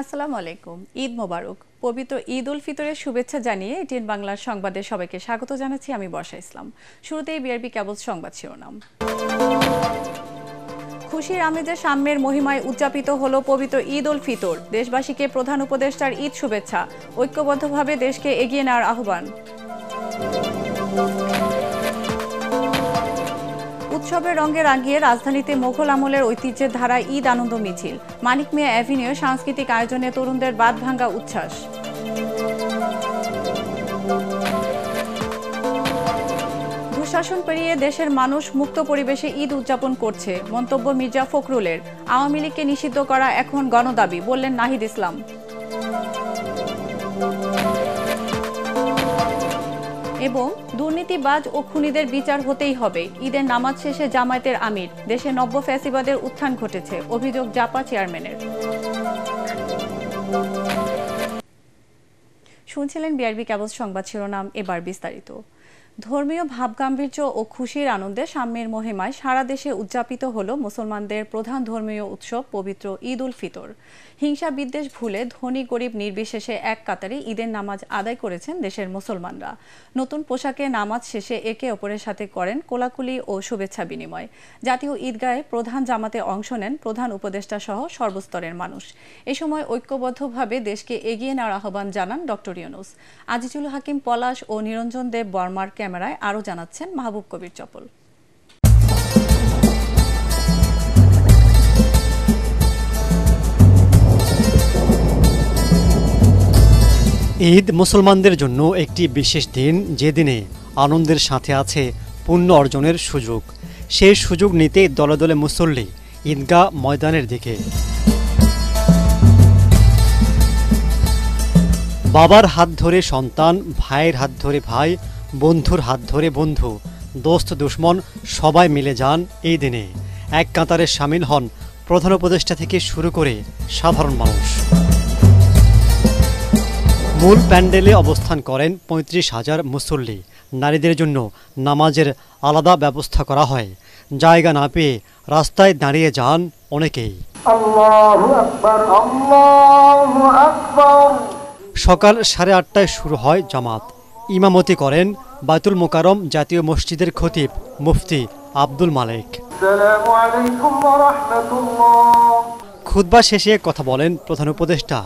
আসসালামু আলাইকুম। ঈদ মোবারক। পবিত্র ঈদ উল ফিতরের শুভেচ্ছা জানিয়ে এটিএন বাংলার সংবাদে সবাইকে স্বাগত জানাচ্ছি আমি বর্ষা ইসলাম। শুরুতেই বিআরবি কেবল সংবাদ শিরোনাম। খুশির আমেজে সাম্যের মহিমায় উদযাপিত হলো পবিত্র ঈদ উল ফিতর। দেশবাসীকে প্রধান উপদেষ্টার ঈদ শুভেচ্ছা। ঐক্যবদ্ধভাবে দেশকে এগিয়ে নেওয়ার আহ্বান। উৎসবের রঙে রাঙিয়ে রাজধানীতে মোগল আমলের ঐতিহ্যের ধারায় ঈদ আনন্দ মিছিল। মানিক মিয়া অ্যাভিনিউ সাংস্কৃতিক আয়োজনে তরুণদের বাঁধ ভাঙ্গা উচ্ছ্বাস। দুঃশাসন পেরিয়ে দেশের মানুষ মুক্ত পরিবেশে ঈদ উদযাপন করছে, মন্তব্য মির্জা ফখরুলের। আওয়ামী লীগকে নিষিদ্ধ করা এখন গণদাবি, বললেন নাহিদ ইসলাম। এবং দুর্নীতিবাজ ও খুনিদের বিচার হতেই হবে। ঈদের নামাজ শেষে জামায়াতের আমির। দেশে নব্য ফ্যাসিবাদের উত্থান ঘটেছে, অভিযোগ জাপা চেয়ারম্যানের। শুনছিলেন বিআরবি কেবল সংবাদ শিরোনাম, এবার বিস্তারিত। ধর্মীয় ভাবগাম্ভীর্য ও খুশির আনন্দে সাম্যের মহিমায় সারা দেশে উদযাপিত হল মুসলমানদের প্রধান ধর্মীয় উৎসব পবিত্র ঈদ উল ফিতর। হিংসা বিদ্বেষ ভুলে ধনী গরিব নির্বিশেষে এক কাতারে ঈদের নামাজ আদায় করেছেন দেশের মুসলমানরা। নতুন পোশাকে নামাজ শেষে একে অপরের সাথে করেন কোলাকুলি ও শুভেচ্ছা বিনিময়। জাতীয় ঈদগাহে প্রধান জামাতে অংশ নেন প্রধান উপদেষ্টা সহ সর্বস্তরের মানুষ। এ সময় ঐক্যবদ্ধভাবে দেশকে এগিয়ে নেওয়ার আহ্বান জানান ডক্টর ইউনূস। আজিজুল হাকিম পলাশ ও নিরঞ্জন দেব বর্মার ক্যামেরায় আরও জানাচ্ছেন মাহবুব কবির চপল। ঈদ মুসলমানদের জন্য একটি বিশেষ দিন, যে দিনে আনন্দের সাথে আছে পুণ্য অর্জনের সুযোগ। সেই সুযোগ নিতে দলে দলে মুসল্লি ঈদগাহ ময়দানের দিকে। বাবার হাত ধরে সন্তান, ভাইয়ের হাত ধরে ভাই, বন্ধুর হাত ধরে বন্ধু, দোস্ত দুশ্মন সবাই মিলে যান এই দিনে। এক কাতারে সামিল হন প্রধান উপদেষ্টা থেকে শুরু করে সাধারণ মানুষ। মূল প্যান্ডেলে অবস্থান করেন ৩৫,০০০ মুসল্লি। নারীদের জন্য নামাজের আলাদা ব্যবস্থা করা হয়। জায়গা না পেয়ে রাস্তায় দাঁড়িয়ে যান অনেকেই। আল্লাহু আকবার, আল্লাহু আকবার। সকাল 8:30টায় শুরু হয় জামাত। ইমামতি করেন বায়তুল মোকাররম জাতীয় মসজিদের খতিব মুফতি আব্দুল মালেক। আসসালামু আলাইকুম ওয়া রাহমাতুল্লাহ। খুতবা শেষে কথা বলেন প্রধান উপদেষ্টা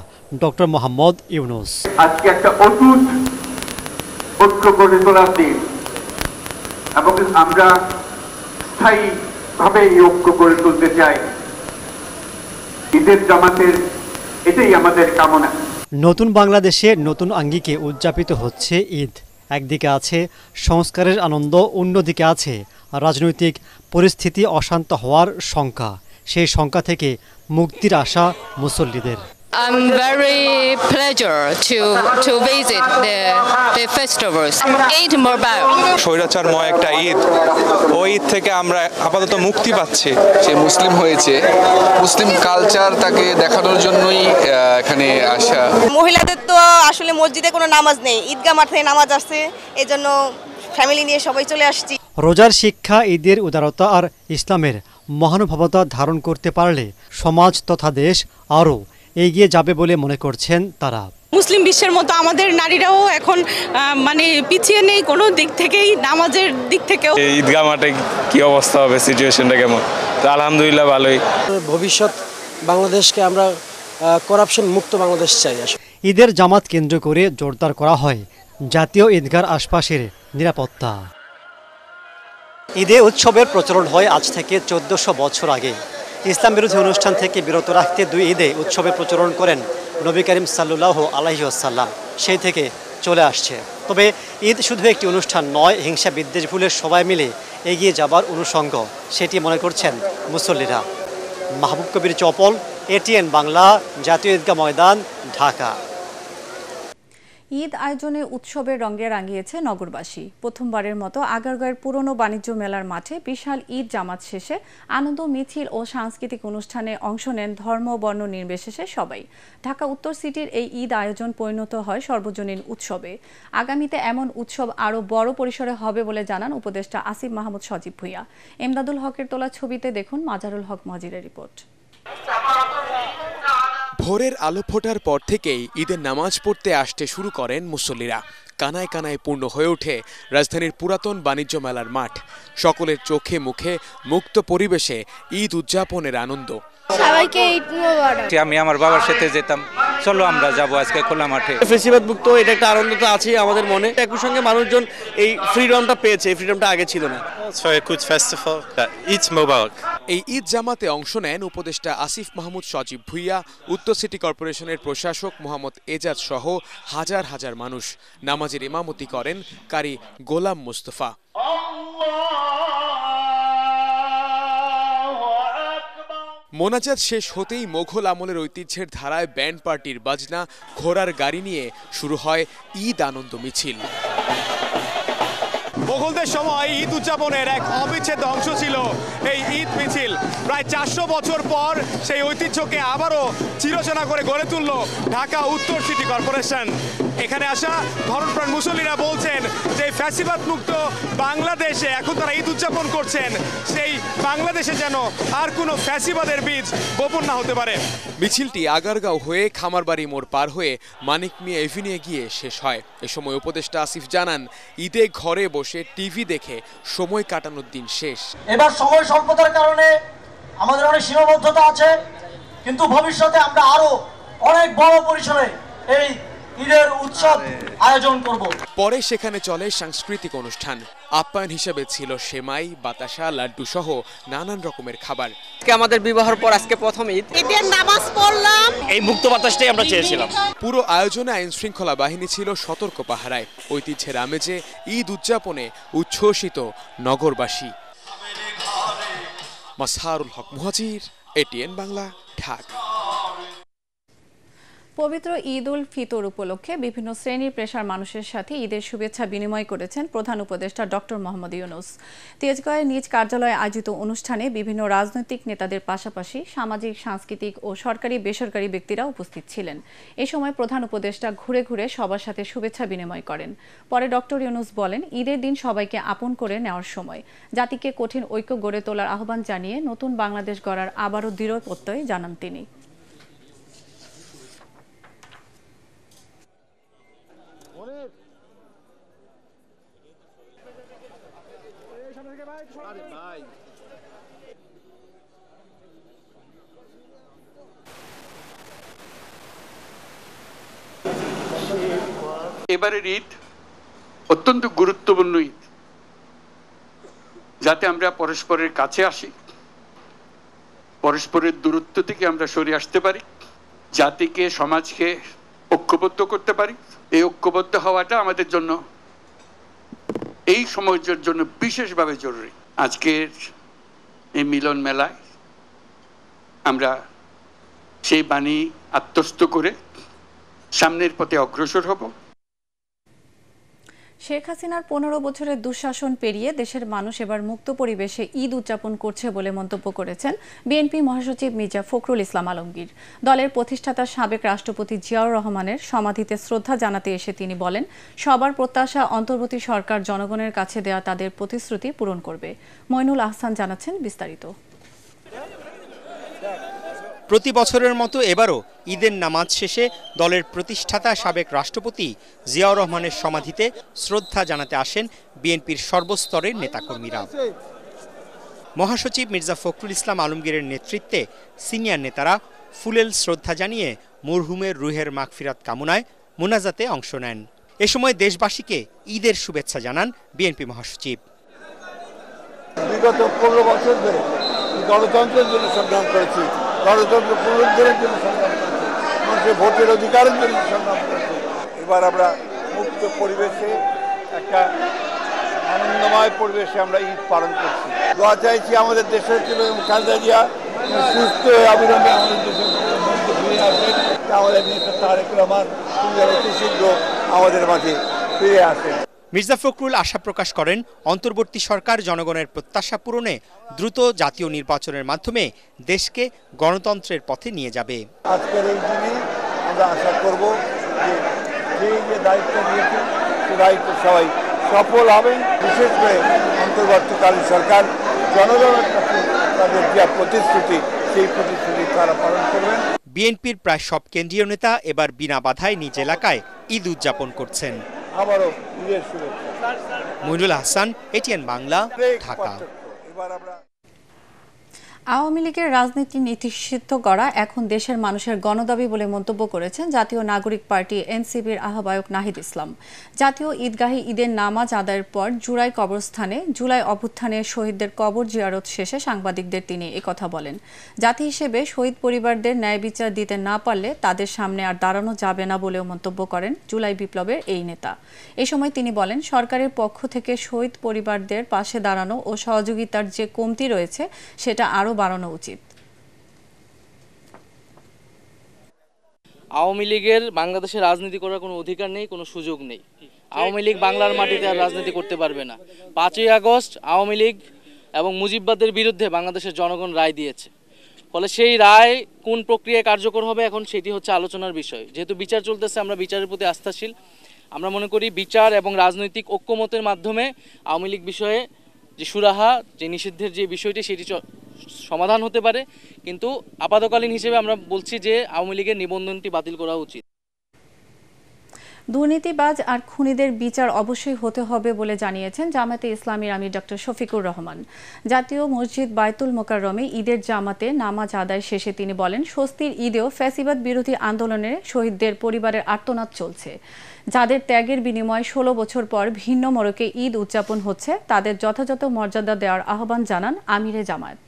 ডক্টর মোহাম্মদ ইউনূস। আজকে একটা অটুট ঐক্য গড়ে তোলার দিন, এবং আমরা স্থায়ীভাবে এই ঐক্য গড়ে তুলতে চাই। ঈদের জামাতের এটাই আমাদের কামনা। নতুন বাংলাদেশে নতুন আঙ্গিকে উদযাপিত হচ্ছে ঈদ। একদিকে আছে সংস্কারের আনন্দ, অন্যদিকে আছে রাজনৈতিক পরিস্থিতি অশান্ত হওয়ার শঙ্কা। সেই শঙ্কা থেকে মুক্তির আশা মুসল্লিদের। I'm very pleasure to visit the festivals. Eid Mubarak. স্বৈরাচারময় একটা ঈদ, ওই ঈদ থেকে আমরা আপাতত মুক্তি পাচ্ছি। সে মুসলিম হয়েছে, মুসলিম কালচার তাকে দেখানোর জন্যই এখানে আসা। মহিলাদের তো আসলে মসজিদে কোনো নামাজ নেই, ঈদগাহ মাঠে নামাজ আছে, এজন্য ফ্যামিলি নিয়ে সবাই চলে আসছি। রোজার শিক্ষা, ঈদের উদারতা আর ইসলামের মহানুভবতা ধারণ করতে পারলে সমাজ তথা দেশ আরও এগিয়ে যাবে বলে মনে করছেন তারা। মুসলিম বিশ্বের মতো আমাদের নারীরাও এখন পিছিয়ে নেই কোনো দিক থেকেই, নামাজের দিক থেকেও। ঈদগাহ মাঠে কি অবস্থা হবে, সিচুয়েশনটা কেমন? তো আলহামদুলিল্লাহ ভালোই। ভবিষ্যৎ বাংলাদেশকে আমরা করাপশন মুক্ত বাংলাদেশ চাই। ঈদের জামাত কেন্দ্র করে জোরদার করা হয় জাতীয় ঈদগাহর আশপাশের নিরাপত্তা। ঈদে উৎসবের প্রচলন হয় আজ থেকে 1400 বছর আগে। ইসলাম বিরোধী অনুষ্ঠান থেকে বিরত রাখতে দুই ঈদে উৎসবের প্রচলন করেন নবী করিম সাল্লাল্লাহু আলাইহি ওয়াসাল্লাম। সেই থেকে চলে আসছে। তবে ঈদ শুধু একটি অনুষ্ঠান নয়, হিংসা বিদ্বেষ ভুলে সবাই মিলে এগিয়ে যাবার অনুষঙ্গ, সেটি মনে করছেন মুসল্লিরা। মাহবুব কবির চপল, এটিএন বাংলা, জাতীয় ঈদগাহ ময়দান, ঢাকা। ঈদ আয়োজনে উৎসবের রঙে রাঙিয়েছে নগরবাসী। প্রথমবারের মতো আগারগাঁওয়ের পুরনো বাণিজ্য মেলার মাঠে বিশাল ঈদ জামাত শেষে আনন্দ মিছিল ও সাংস্কৃতিক অনুষ্ঠানে অংশ নেন ধর্ম বর্ণ নির্বিশেষে সবাই। ঢাকা উত্তর সিটির এই ঈদ আয়োজন পরিণত হয় সর্বজনীন উৎসবে। আগামীতে এমন উৎসব আরও বড় পরিসরে হবে বলে জানান উপদেষ্টা আসিফ মাহমুদ সজীব ভূঁইয়া। এমদাদুল হকের তোলা ছবিতে দেখুন মাজারুল হক মজিরের রিপোর্ট। ভোরের আলো ফোটার পর থেকেই ঈদের নামাজ পড়তে আসতে শুরু করেন মুসল্লিরা। কানায় কানায় পূর্ণ হয়ে ওঠে রাজধানীর পুরাতন বাণিজ্য মেলার মাঠ। সকলের চোখে মুখে মুক্ত পরিবেশে ঈদ উদযাপনের আনন্দ। সবাইকে ঈদ মোবারক। আমি আমার বাবার সাথে যেতাম, চলো আমরা যাব আজকে খোলা মাঠে। ফেস্টিভ্যাল মুক্ত, এটা একটা আনন্দ তো আছেই আমাদের মনে। একই সঙ্গে মানুষজন এই ফ্রিডমটা পেয়েছে, এই ফ্রিডমটা আগে ছিল না। এই ঈদ জামাতে অংশ নেন উপদেষ্টা আসিফ মাহমুদ সজীব ভুইয়া, উত্তর সিটি কর্পোরেশনের প্রশাসক মোহাম্মদ এজাজ সহ হাজার হাজার মানুষ। নামাজের ইমামতি করেন কারি গোলাম মুস্তফা। মোনাজাত শেষ হতেই মোঘল আমলের ঐতিহ্যের ধারায় ব্যান্ড পার্টির বাজনা, ঘোড়ার গাড়ি নিয়ে শুরু হয় ঈদ আনন্দ মিছিল। মোগলদের সময় ঈদ উদযাপনের এক অবিচ্ছেদ্য অংশ ছিল এই ঈদ মিছিল। প্রায় 400 বছর পর সেই ঐতিহ্যকে আবারও চিরচেনা করে গড়ে তুলল ঢাকা উত্তর সিটি কর্পোরেশন। এখানে আসা ধর্মপ্রাণ মুসল্লিরা বলছেন যে ফ্যাসিবাদ মুক্ত বাংলাদেশে এখন তারা ঈদ উদযাপন করছেন, সেই বাংলাদেশে যেন আর কোনো ফ্যাসিবাদের বীজ বপন না হতে পারে। মিছিলটি আগারগাঁও হয়ে খামারবাড়ি মোড় পার হয়ে মানিক মিয়া এভিনিউয়ে গিয়ে শেষ হয়। এ সময় উপদেষ্টা আসিফ জানান, ঈদে ঘরে বসে টিভি দেখে সময় কাটানোর দিন শেষ। এবার সময় স্বল্পতার কারণে আমাদের অনেক সীমাবদ্ধতা আছে, কিন্তু ভবিষ্যতে আমরা আরো অনেক বড় পরিসরে এই ঈদের উৎসব আয়োজন করব। পরে সেখানে চলে সাংস্কৃতিক অনুষ্ঠান। আপ্যায়ন হিসেবে ছিল সেমাই, বাতাসা, লাড্ডু সহ নানান রকমের খাবার। আমাদের বিবাহের পর আজকে প্রথম ঈদ, ঈদের নামাজ পড়লাম। এই মুক্ত বাতাসটাই আমরা চেয়েছিলাম। পুরো আয়োজনে আইন শৃঙ্খলা বাহিনী ছিল সতর্ক পাহারায়। ঐতিহ্যের আমেজে ঈদ উদযাপনে উচ্ছ্বসিত নগরবাসী। মাসহারুল হক মুহাজির, এটিএন বাংলা, ঢাকা। পবিত্র ঈদ উল ফিতর উপলক্ষে বিভিন্ন শ্রেণীর পেশার মানুষের সাথে ঈদের শুভেচ্ছা বিনিময় করেছেন প্রধান উপদেষ্টা ডক্টর মোহাম্মদ ইউনূস। তেজগাঁওয়ে নিজ কার্যালয়ে আয়োজিত অনুষ্ঠানে বিভিন্ন রাজনৈতিক নেতাদের পাশাপাশি সামাজিক, সাংস্কৃতিক ও সরকারি বেসরকারি ব্যক্তিরা উপস্থিত ছিলেন। এ সময় প্রধান উপদেষ্টা ঘুরে ঘুরে সবার সাথে শুভেচ্ছা বিনিময় করেন। পরে ডক্টর ইউনূস বলেন, ঈদের দিন সবাইকে আপন করে নেওয়ার সময়। জাতিকে কঠিন ঐক্য গড়ে তোলার আহ্বান জানিয়ে নতুন বাংলাদেশ গড়ার আবারও দৃঢ় প্রত্যয় জানান তিনি। এবারের ঈদ অত্যন্ত গুরুত্বপূর্ণ ঈদ, যাতে আমরা পরস্পরের কাছে আসি, পরস্পরের দূরত্ব থেকে আমরা সরে আসতে পারি, জাতিকে, সমাজকে ঐক্যবদ্ধ করতে পারি। এই ঐক্যবদ্ধ হওয়াটা আমাদের জন্য, এই সময়ের জন্য বিশেষভাবে জরুরি। আজকের এই মিলন মেলায় আমরা সেই বাণী আত্মস্থ করে সামনের পথে অগ্রসর হব। শেখ হাসিনার 15 বছরের দুঃশাসন পেরিয়ে দেশের মানুষ এবার মুক্ত পরিবেশে ঈদ উদযাপন করছে বলে মন্তব্য করেছেন বিএনপি মহাসচিব মির্জা ফখরুল ইসলাম আলমগীর। দলের প্রতিষ্ঠাতা সাবেক রাষ্ট্রপতি জিয়াউর রহমানের সমাধিতে শ্রদ্ধা জানাতে এসে তিনি বলেন, সবার প্রত্যাশা অন্তর্বর্তী সরকার জনগণের কাছে দেয়া তাদের প্রতিশ্রুতি পূরণ করবে। মইনুল আহসান জানাচ্ছেন বিস্তারিত। প্রতি বছরের মতো এবারও ঈদের নামাজ শেষে দলের প্রতিষ্ঠাতা সাবেক রাষ্ট্রপতি জিয়াউর রহমানের সমাধিতে শ্রদ্ধা জানাতে আসেন বিএনপির সর্বস্তরের নেতাকর্মীরা। মহাসচিব মির্জা ফখরুল ইসলাম আলমগীরের নেতৃত্বে সিনিয়র নেতারা ফুলেল শ্রদ্ধা জানিয়ে মরহুমের রুহের মাগফিরাত কামনায় মোনাজাতে অংশ নেন। এ সময় দেশবাসীকে ঈদের শুভেচ্ছা জানান বিএনপি মহাসচিব। বিগত 15 বছর ধরে গণতন্ত্রের জন্য সংগ্রাম করেছি, গণতন্ত্র পুনরুদ্ধারের জন্য সংগ্রাম করেছি, মানুষের ভোটের অধিকারের জন্য সংগ্রাম করেছি। এবার আমরা মুক্ত পরিবেশে, একটা আনন্দময় পরিবেশে আমরা ঈদ পালন করছি। দোয়া চাইছি আমাদের দেশের খালেদা জিয়া সুস্থ অবিলম্বে আমাদের দেশের মধ্যে ফিরে আসেন, আমাদের নেতা তারেক রহমান অতি শীঘ্র আমাদের মাঝে ফিরে আসেন। মির্জা ফখরুল আশা প্রকাশ করেন, অন্তর্বর্তী সরকার জনগণের প্রত্যাশা পূরণে দ্রুত জাতীয় নির্বাচনের মাধ্যমে দেশকে গণতন্ত্রের পথে নিয়ে যাবে। আজকের এই দিনে আমরা আশা করব যে দায়িত্ব নিয়েছে সে দায়িত্ব সবাই সফল হবেন। বিশেষ করে অন্তর্বর্তীকালীন সরকার জনগণের কাছে তাদের যে প্রতিশ্রুতি, সেই প্রতিশ্রুতি তারা পালন করবেন। বিএনপির প্রায় সব কেন্দ্রীয় নেতা এবার বিনা বাধায় নিজ এলাকায় ঈদ উদযাপন করছেন। আবারও ঈদের শুভেচ্ছা। মইনুল হাসান, এটিএন বাংলা, ঢাকা। আওয়ামী লীগের রাজনীতি নিষিদ্ধ করা এখন দেশের মানুষের গণদাবি বলে মন্তব্য করেছেন জাতীয় নাগরিক পার্টি এনসিপির আহ্বায়ক নাহিদ ইসলাম। জাতীয় ঈদগাহে ঈদের নামাজ আদায়ের পর জুলাই কবরস্থানে জুলাই অভ্যুত্থানে শহীদদের কবর জিয়ারত শেষে সাংবাদিকদের তিনি একথা বলেন। জাতি হিসেবে শহীদ পরিবারদের ন্যায় বিচার দিতে না পারলে তাদের সামনে আর দাঁড়ানো যাবে না বলেও মন্তব্য করেন জুলাই বিপ্লবের এই নেতা। এ সময় তিনি বলেন, সরকারের পক্ষ থেকে শহীদ পরিবারদের পাশে দাঁড়ানো ও সহযোগিতার যে কমতি রয়েছে সেটা আরও বাড়ানো উচিত। আওয়ামী লীগের বাংলাদেশে রাজনীতি করার কোনো অধিকার নেই, কোনো সুযোগ নেই। আওয়ামী লীগ বাংলার মাটিতে আর রাজনীতি করতে পারবে না। 5ই আগস্ট আওয়ামী লীগ এবং মুজিববাদের বিরুদ্ধে বাংলাদেশের জনগণ রায় দিয়েছে। ফলে সেই রায় কোন প্রক্রিয়ায় কার্যকর হবে এখন সেটি হচ্ছে আলোচনার বিষয়। যেহেতু বিচার চলতেছে, আমরা বিচারের প্রতি আস্থাশীল। আমরা মনে করি বিচার এবং রাজনৈতিক ঐক্যমতের মাধ্যমে আওয়ামী লীগ বিষয়ে যে সুরাহা, যে নিষিদ্ধের যে বিষয়টি সেটি সমাধান হতে পারে। কিন্তু আপাতকালীন হিসেবে আমরা বলছি যে আওয়ামী লীগের নিবন্ধনটি বাতিল করা উচিত। দুর্নীতিবাজ আর খুনিদের বিচার অবশ্যই হতে হবে বলে জানিয়েছেন জামায়াতে ইসলামীর আমির ডক্টর শফিকুর রহমান। জাতীয় মসজিদ বায়তুল মোকাররমে ঈদের জামাতে নামাজ আদায় শেষে তিনি বলেন, স্বস্তির ঈদেও ফ্যাসিবাদ বিরোধী আন্দোলনে শহীদদের পরিবারের আর্তনাদ চলছে। যাদের ত্যাগের বিনিময়ে 16 বছর পর ভিন্ন মোড়কে ঈদ উদযাপন হচ্ছে তাদের যথাযথ মর্যাদা দেওয়ার আহ্বান জানান আমিরে জামায়াত।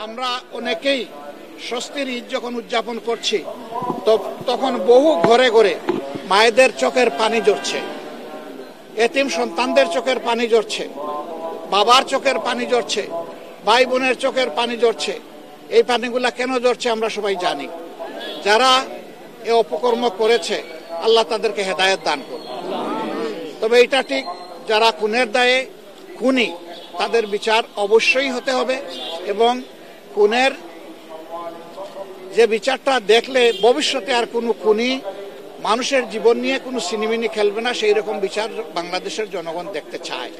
আমরা অনেকেই স্বস্তির ঈদ যখন উদযাপন করছি তখন বহু ঘরে ঘরে মায়েদের চোখের পানি ঝরছে, এতিম সন্তানদের চোখের পানি ঝরছে, বাবার চোখের পানি ঝরছে, ভাই বোনের চোখের পানি ঝরছে। এই পানিগুলা কেন ঝরছে আমরা সবাই জানি। যারা এ অপকর্ম করেছে আল্লাহ তাদেরকে হেদায়েত দান করুন। তবে এটা ঠিক, যারা খুনের দায়ে খুনি তাদের বিচার অবশ্যই হতে হবে এবং খুনের যে বিচারটা দেখলে ভবিষ্যতে আর কোনো খুনি মানুষের জীবন নিয়ে কোনো সিনেমিনি খেলবে না, সেই রকম বিচার বাংলাদেশের জনগণ দেখতে চায়।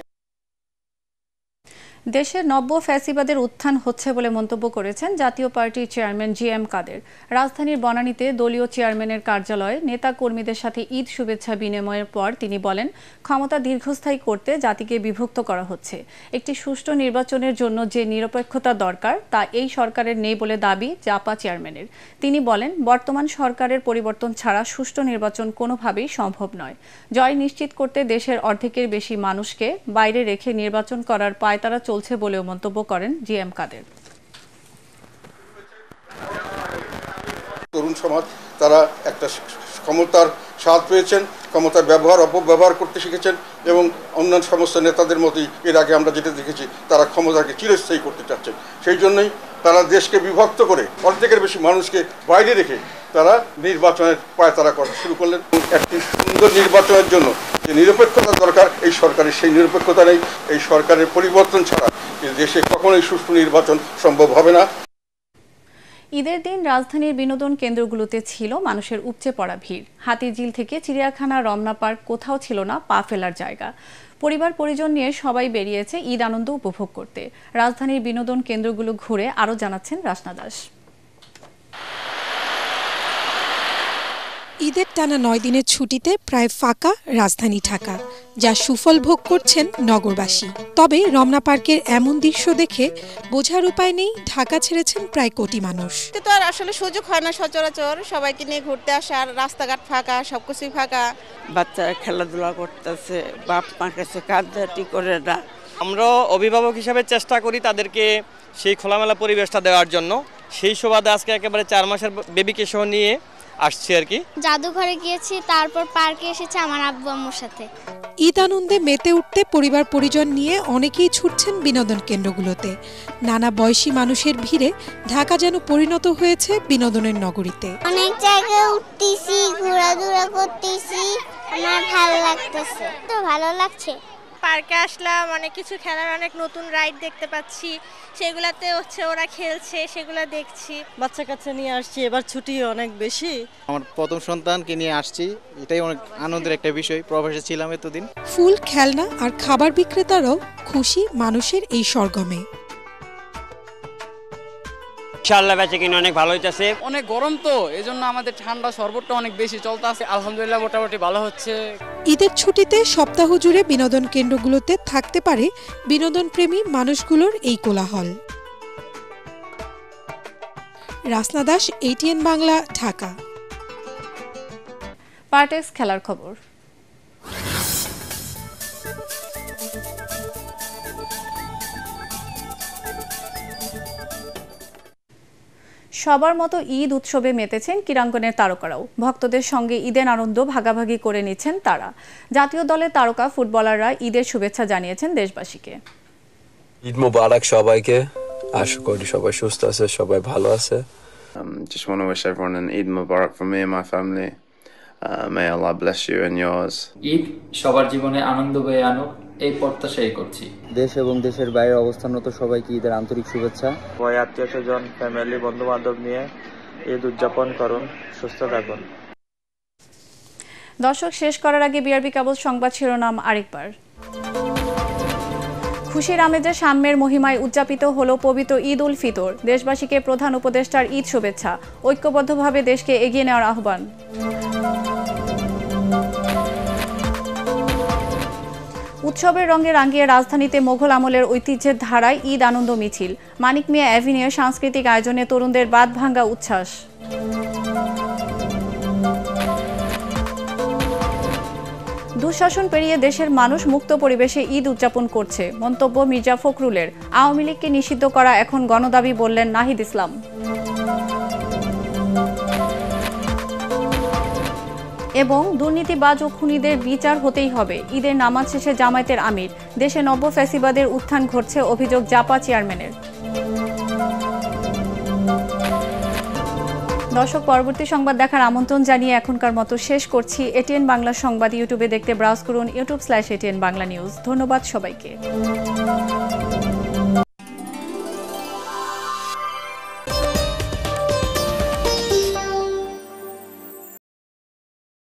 দেশে নব্য ফ্যাসিবাদের উত্থান হচ্ছে বলে মন্তব্য করেছেন জাতীয় পার্টির চেয়ারম্যান জিএম কাদের। রাজধানীর বনানীতে দলীয় চেয়ারম্যানের কার্যালয়ে নেতা কর্মীদের সাথে ঈদ শুভেচ্ছা বিনিময়ের পর তিনি বলেন, ক্ষমতা দীর্ঘস্থায়ী করতে জাতিকে বিভক্ত করা হচ্ছে। একটি সুষ্ঠু নির্বাচনের জন্য যে নিরপেক্ষতা দরকার তা এই সরকারের নেই বলে দাবি জাপা চেয়ারম্যানের। তিনি বলেন, বর্তমান সরকারের পরিবর্তন ছাড়া সুষ্ঠু নির্বাচন কোনোভাবেই সম্ভব নয়। জয় নিশ্চিত করতে দেশের অর্ধেকের বেশি মানুষকে বাইরে রেখে নির্বাচন করার পায়তারা চলছে বলেও মন্তব্য করেন জিএম কাদের। তরুণ সমাজ তারা একটা ক্ষমতার স্বাদ পেয়েছেন, ক্ষমতার ব্যবহার অপব্যবহার করতে শিখেছেন এবং অন্যান্য সমস্ত নেতাদের মতোই এর আগে আমরা যেটা দেখেছি তারা ক্ষমতাকে চিরস্থায়ী করতে চাচ্ছেন। সেই জন্যই তারা দেশকে বিভক্ত করে অর্ধেকের বেশি মানুষকে বাইরে রেখে তারা নির্বাচনের পায়তারা করা শুরু করলেন। একটি সুন্দর নির্বাচনের জন্য যে নিরপেক্ষতা দরকার এই সরকারের সেই নিরপেক্ষতা নেই। এই সরকারের পরিবর্তন ছাড়া দেশে কখনোই সুষ্ঠু নির্বাচন সম্ভব হবে না। ঈদের দিন রাজধানীর বিনোদন কেন্দ্রগুলোতে ছিল মানুষের উপচে পড়া ভিড়। হাতিঝিল থেকে চিড়িয়াখানা, রমনা পার্ক কোথাও ছিল না পা ফেলার জায়গা। পরিবার পরিজন নিয়ে সবাই বেরিয়েছে ঈদ আনন্দ উপভোগ করতে। রাজধানীর বিনোদন কেন্দ্রগুলো ঘুরে আরও জানাচ্ছেন রাসনা দাস। ঈদের টানা 9 দিনের ছুটিতে প্রায় ফাঁকা রাজধানী ঢাকা, যা সুফল ভোগ করছেন নগরবাসী। তবে রমনা পার্কের এমন দৃশ্য দেখে বোঝার উপায় নেই ঢাকা ছেড়েছেন প্রায় কোটি মানুষ। তো আর আসলে সুযোগ হয় না সচরাচর সবাইকে নিয়ে ঘুরতে আসার, রাস্তাঘাট ফাঁকা, সবকিছুই ফাঁকা। বাচ্চারা খেলাধুলা করতেছে, বাপ মার কাছে কাঁদাকাটি করে না। আমরা অভিভাবক হিসাবে চেষ্টা করি তাদেরকে সেই খোলামেলা পরিবেশটা দেওয়ার জন্য। সেই সুবাদে আজকে একেবারে 4 মাসের বেবিকে সহ নিয়ে আসছি আর কি। জাদুঘরে গিয়েছি, তারপর পার্কে এসেছি আমার আব্বু আম্মুর সাথে। ঈদ আনন্দে মেতে উঠতে পরিবার পরিজন নিয়ে অনেকেই ছুটছেন বিনোদন কেন্দ্রগুলোতে। নানা বয়সী মানুষের ভিড়ে ঢাকা যেন পরিণত হয়েছে বিনোদনের নগরীতে। অনেক জায়গায় উঠতেছি, ঘোরাঘুরা করতেছি, আমার ভালো লাগতেছে। তো ভালো লাগছে। পার্কে আসলাম, অনেক কিছু খেলার, অনেক নতুন রাইড দেখতে পাচ্ছি, সেগুলাতে হচ্ছে ওরা খেলছে, সেগুলো দেখছি। বাচ্চা কাচ্চা নিয়ে আসছি, এবার ছুটি অনেক বেশি। আমার প্রথম সন্তানকে নিয়ে আসছি, এটাই অনেক আনন্দের একটা বিষয়। প্রবাসে ছিলাম এতদিন। ফুল, খেলনা আর খাবার বিক্রেতারাও খুশি মানুষের এই সরগমে। ইনশাআল্লাহ বেচাকেনা অনেক ভালো হইতাছে। অনেক গরম তো এজন্য আমাদের ঠান্ডা শরবতটা অনেক বেশি চলতে আছে, আলহামদুলিল্লাহ মোটামুটি ভালো হচ্ছে। ঈদের ছুটিতে সপ্তাহ জুড়ে বিনোদন কেন্দ্রগুলোতে থাকতে পারে বিনোদনপ্রেমী মানুষগুলোর এই কোলাহল। রাসনা দাস, ATN বাংলা, ঢাকা। পার্টেক্স খেলার খবর। সবার মতো ঈদ উৎসবে মেতেছেন ক্রীড়াঙ্গনের তারকারাও। ভক্তদের সঙ্গে ঈদের আনন্দ ভাগাভাগি করে নিচ্ছেন তারা। জাতীয় দলের তারকা ফুটবলাররা ঈদের শুভেচ্ছা জানিয়েছেন দেশবাসীকে। ঈদ মোবারক সবাইকে, আশা করি সবাই সুস্থ আছে, সবাই ভালো আছে। Just want to wish everyone an Eid Mubarak from me and my family. May Allah bless you and yours. Eid সবার জীবনে আনন্দ বয়ে আনুক এই প্রত্যাশাই করছি। দেশ এবং দেশের বাইরে অবস্থানরত সবাইকে ঈদের আন্তরিক শুভেচ্ছা। সবাই আত্মীয়স্বজন, ফ্যামিলি, বন্ধু বান্ধব নিয়ে ঈদ উদযাপন করুন, সুস্থ থাকুন। দর্শক, শেষ করার আগে বিআরবি কেবল সংবাদ শিরোনাম আরেকবার। খুশির আমেজে সাম্যের মহিমায় উদযাপিত হলো পবিত্র ঈদ উল ফিতর। দেশবাসীকে প্রধান উপদেষ্টার ঈদ শুভেচ্ছা। ঐক্যবদ্ধভাবে দেশকে এগিয়ে নেওয়ার আহ্বান। উৎসবের রঙে রাঙিয়ে রাজধানীতে মোগল আমলের ঐতিহ্যের ধারায় ঈদ আনন্দ মিছিল। মানিক মিয়া অ্যাভিনিউ সাংস্কৃতিক আয়োজনে তরুণদের বাদ ভাঙ্গা উচ্ছ্বাস। দুঃশাসন পেরিয়ে দেশের মানুষ মুক্ত পরিবেশে ঈদ উদযাপন করছে, মন্তব্য মির্জা ফখরুলের। আওয়ামী লীগকে নিষিদ্ধ করা এখন গণদাবি, বললেন নাহিদ ইসলাম। এবং দুর্নীতিবাজ ও খুনিদের বিচার হতেই হবে। ঈদের নামাজ শেষে জামায়াতের আমির। দেশে নব্য ফ্যাসিবাদের উত্থান ঘটছে, অভিযোগ জাপা চেয়ারম্যানের। দর্শক, পরবর্তী সংবাদ দেখার আমন্ত্রণ জানিয়ে এখনকার মতো শেষ করছি। ATN বাংলা সংবাদ ইউটিউবে দেখতে ব্রাউজ করুন youtube/ATN বাংলা নিউজ। ধন্যবাদ সবাইকে।